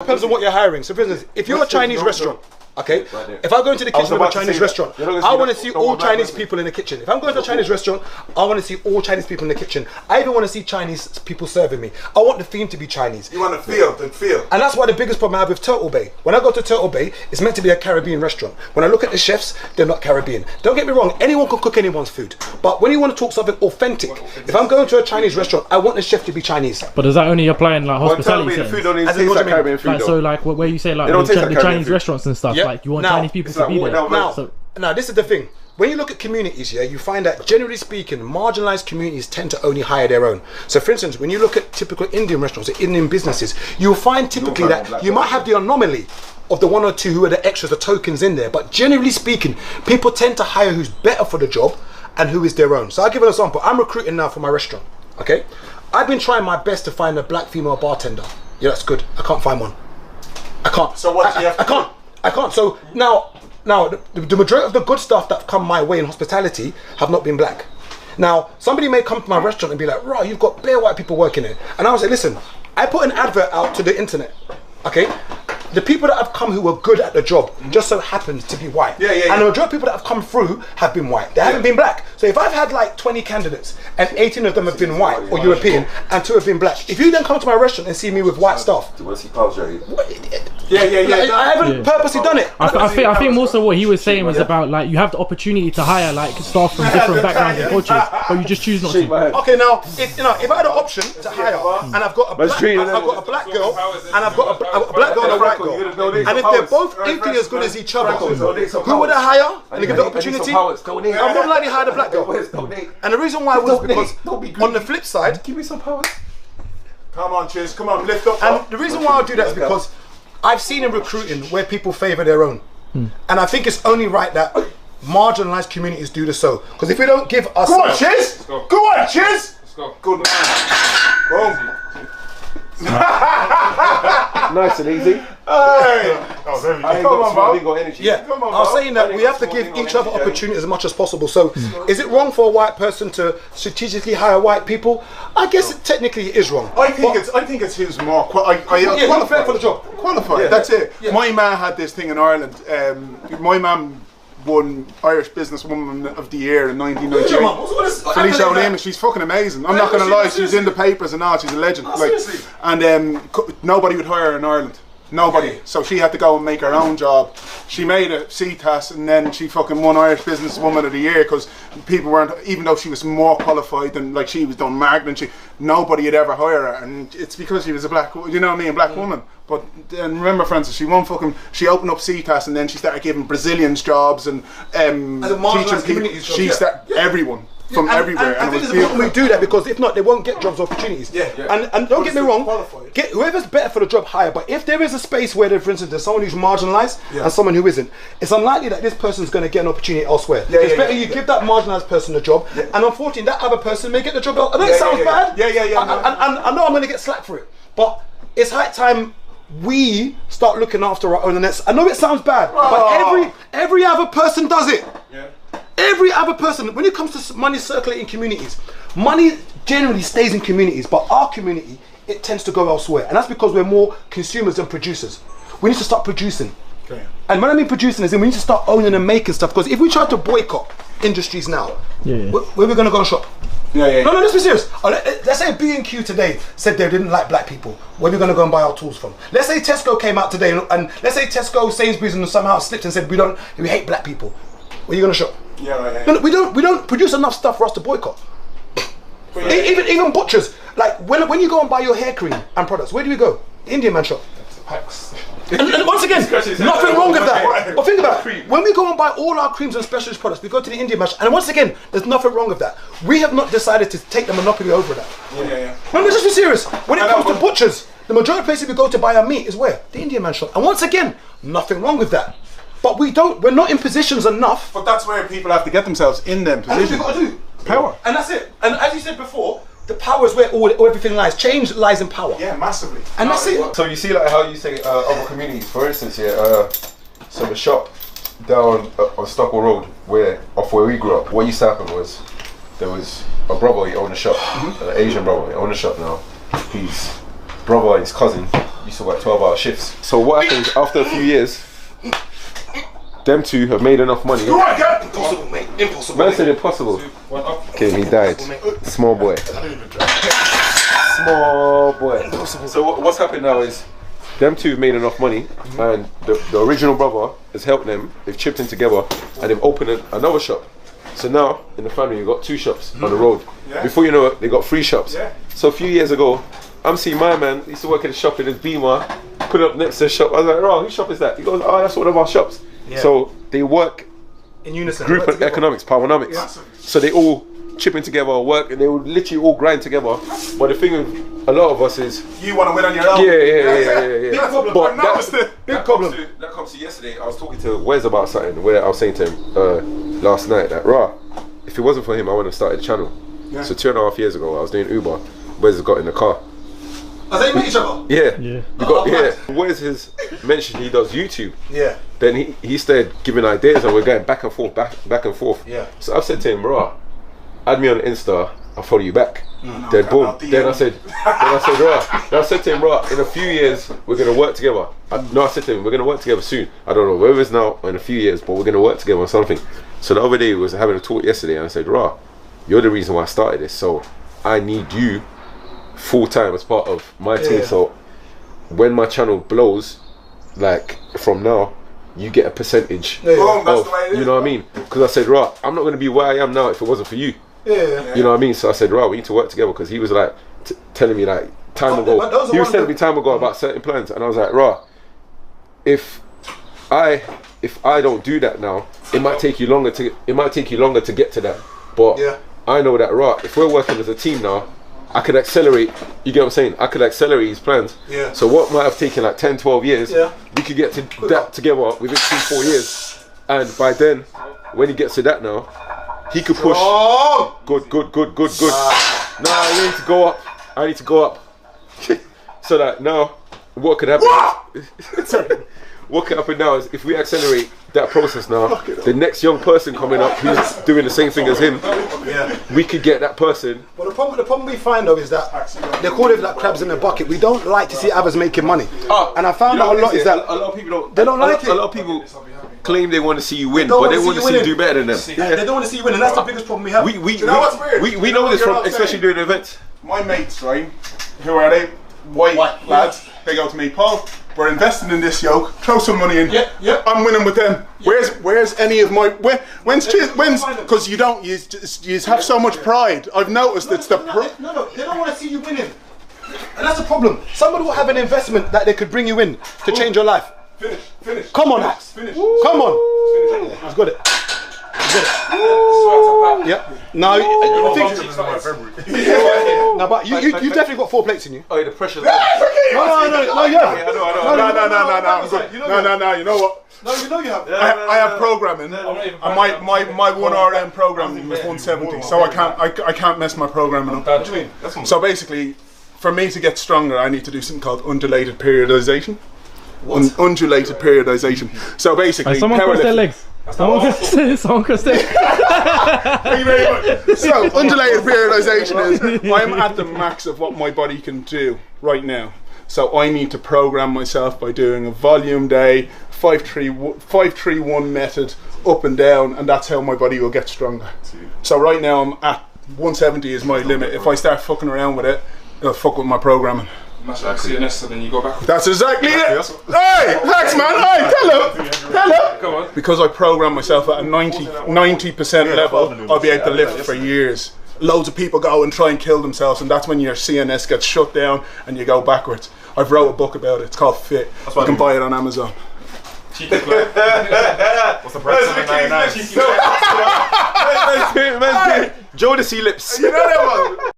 Depends on what you're hiring. So for instance, if you're a Chinese restaurant, okay, if I go into the kitchen of a Chinese restaurant, I want to see all Chinese people in the kitchen. If I'm going to a Chinese restaurant, I want to see all Chinese people in the kitchen. I even want to see Chinese people serving me. I want the theme to be Chinese. You want to feel. And that's why the biggest problem I have with Turtle Bay. When I go to Turtle Bay, it's meant to be a Caribbean restaurant. When I look at the chefs, they're not Caribbean. Don't get me wrong, anyone can cook anyone's food. But when you want to talk something authentic, if I'm going to a Chinese restaurant, I want the chef to be Chinese. But does that only apply in like hospitality settings? The food don't even taste like Caribbean food. Like, so like where you say like the Chinese restaurants and stuff, like you want Chinese people to be there. Now this is the thing. When you look at communities, yeah, you find that generally speaking, marginalized communities tend to only hire their own. So for instance, when you look at typical Indian restaurants or Indian businesses, you'll find typically that you might have the anomaly of the one or two who are the extras, the tokens in there. But generally speaking, people tend to hire who's better for the job and who is their own. So I'll give an example. I'm recruiting now for my restaurant, okay? I've been trying my best to find a black female bartender. Yeah, that's good. I can't find one. I can't. So what do you have to do? I can't. So now the majority of the good stuff that come my way in hospitality have not been black. Now, somebody may come to my restaurant and be like, "Right, you've got bare white people working here," and I will say, "Listen, I put an advert out to the internet, okay? The people that have come who were good at the job just so happens to be white. And the majority of people that have come through have been white. They haven't been black. So if I've had like 20 candidates and 18 of them have been white or European and 2 have been black, if you then come to my restaurant and see me with white stuff, do you want to see Paul's Jerry? I haven't purposely done it. I think also what he was saying was about like you have the opportunity to hire like staff from different backgrounds and cultures, but you just choose not to. Okay, now if I had an option to hire and I've got a black girl and I've got a black girl and a white girl, and if they're both equally as good as each other, who would I hire and give the opportunity? I'm more likely to hire the black girl. And the reason why was because on the flip side, give me some powers. Come on, Chiz, come on, lift up. And the reason why I do that is because I've seen in recruiting where people favour their own. And I think it's only right that marginalised communities do the so. Because if we don't give us... Go on, Chiz! Go on, Chiz! Let's go. Good man. Boom. Nice and easy. Hey! Come on, bro. Yeah, I was saying that we have to give each other opportunity as much as possible. So, is it wrong for a white person to strategically hire white people? I guess technically it is wrong. I think it's who's more qualified for the job. Qualified. That's it. Yeah. My man had this thing in Ireland. My mum won Irish Businesswoman of the Year in 1998. Felicia O'Neill, she's fucking amazing. I'm not gonna lie, she's in the papers and all. She's a legend. And nobody would hire her in Ireland. Nobody. So she had to go and make her own job. She made a CTAS and then she fucking won Irish Businesswoman of the Year because people weren't, even though she was more qualified than like she was done Magna, nobody had ever hired her, and it's because she was a black, you know what I mean, black woman. But then remember, Francis, she opened up CTAS and then she started giving Brazilians jobs and teaching people. She started everyone. From everywhere, and I think it's important we do that because if not, they won't get jobs opportunities. And don't get me wrong, get whoever's better for the job hire. But if there is a space where, for instance, there's someone who's marginalised and someone who isn't, it's unlikely that this person's going to get an opportunity elsewhere. It's better you give that marginalised person a job, and unfortunately, that other person may get the job. I know it sounds bad. I know I'm going to get slack for it, but it's high time we start looking after our own. And I know it sounds bad, but every other person does it. Every other person, when it comes to money circulating communities, money generally stays in communities, but our community, it tends to go elsewhere. And that's because we're more consumers than producers. We need to start producing. And when I mean producing is we need to start owning and making stuff, because if we try to boycott industries now, where are we going to go and shop? No, let's be serious. Let's say B&Q today said they didn't like black people. Where are we going to go and buy our tools from? Let's say Tesco came out today and let's say Tesco, Sainsbury's and somehow slipped and said we hate black people. Where are you going to shop? No, we don't produce enough stuff for us to boycott. Even butchers, like when you go and buy your hair cream and products, where do you go? The Indian man shop. And once again, nothing wrong with that. But think about it. When we go and buy all our creams and specialist products, we go to the Indian man shop, and once again, there's nothing wrong with that. We have not decided to take the monopoly over that. No, let's just be serious. When it comes to butchers, the majority of places we go to buy our meat is where? The Indian man shop. And once again, nothing wrong with that. But we're not in positions enough. But that's where people have to get themselves in them positions. And that's what you've got to do. Power. And that's it. And as you said before, the power is where everything lies. Change lies in power. Yeah, massively. And that's it. So you see like how you say other communities, for instance, so the shop down on Stockwell Road, where we grew up, what used to happen was there was a brother, he owned a shop, an Asian brother, he owned a shop now. His brother and his cousin used to work 12-hour shifts. So what happens after a few years? Them two have made enough money. Impossible, mate. Impossible. Man said impossible. Okay, he died. Small boy. Small boy. So what's happened now is them two have made enough money, and the original brother has helped them. They've chipped in together, and they've opened another shop. So now in the family, you've got 2 shops on the road. Before you know it, they got 3 shops. So a few years ago, I'm seeing my man. He used to work in the shop in his Beamer. Put it up next to the shop. I was like, "Oh, whose shop is that?" He goes, "Oh, that's one of our shops." So they work in unison. Group of economics, powernomics. So they all chip in together, work, and they will literally all grind together. But the thing with a lot of us is you want to win on your own. Yeah. Big problem. But Big problem. That comes to yesterday. I was talking to Wes about something where I was saying to him last night that if it wasn't for him, I wouldn't have started the channel. So 2.5 years ago, I was doing Uber. Wes got in the car. Are they met each other? Yeah. Wes has mentioned he does YouTube. Yeah. Then he started giving ideas, and we're going back and forth, back and forth. Yeah. So I've said to him, bro, add me on Insta, I'll follow you back. Then boom. Then I said, I said to him, bro, in a few years we're gonna work together. I said to him, we're gonna work together soon. I don't know whether it's now or in a few years, but we're gonna work together on something. So the other day we was having a talk yesterday, and I said, you're the reason why I started this, so I need you full time as part of my team. So when my channel blows, like from now, you get a percentage of, you know what I mean? Because I said, I'm not going to be where I am now if it wasn't for you. You know what I mean? So I said, we need to work together, because he was like telling me like time ago. He was telling me time ago about certain plans, and I was like, if I don't do that now, it might take you longer to get to that. But I know that if we're working as a team now, I could accelerate, you get what I'm saying? I could accelerate his plans. So what might have taken like 10, 12 years, we could get to that together within 3-4 years. And by then, when he gets to that now, he could push. Good. Nah, you need to go up. I need to go up. So that now, what could happen? What could happen now is if we accelerate that process now, the next young person coming up who's doing the same thing as him, we could get that person. Well, the problem we find though is that they call it like crabs in a bucket. We don't like to see others making money. And I found out a lot is that a lot of people don't like it. A lot of people claim they want to see you win, but they want to see you do better than them. They don't want to see you win, and that's the biggest problem we have. You know what's weird? We know this from especially doing events. My mates, right? Who are they? White lads. They go to me, Paul, we're investing in this yoke. Throw some money in. I'm winning with them. Where's any of my when's because you have so much pride. I've noticed it's the no, they don't want to see you winning, and that's the problem. Somebody will have an investment that they could bring you in to change your life. Finish. Come on, Axe. Come on. He's got it. Now, but you definitely got 4 plates in you. Oh, the pressure's No, yeah. No, you know what? No, you know you have. I have programming. My 1RM programming was 170, so I can't mess my programming up. What do you mean? So basically, for me to get stronger, I need to do something called undulated periodization. Undulated periodization. So basically, someone cross their legs. Someone cross their legs. Thank you very much. So undulated periodization is I'm at the max of what my body can do right now. So I need to program myself by doing a volume day, 5-3-1 method, up and down, and that's how my body will get stronger. So right now I'm at 170 is my limit. If I start fucking around with it, it'll fuck with my programming. Match like CNS, and then you go back. That's exactly it. Hey, Max, man. Hey, tell him. Come on. Because I program myself at a 90% level, I'll be able to lift for years. Loads of people go and try and kill themselves, and that's when your CNS gets shut down and you go backwards. I've wrote a book about it. It's called Fit. You can buy it on Amazon. What's the price? $7.99. Jodeci lips. You know that one.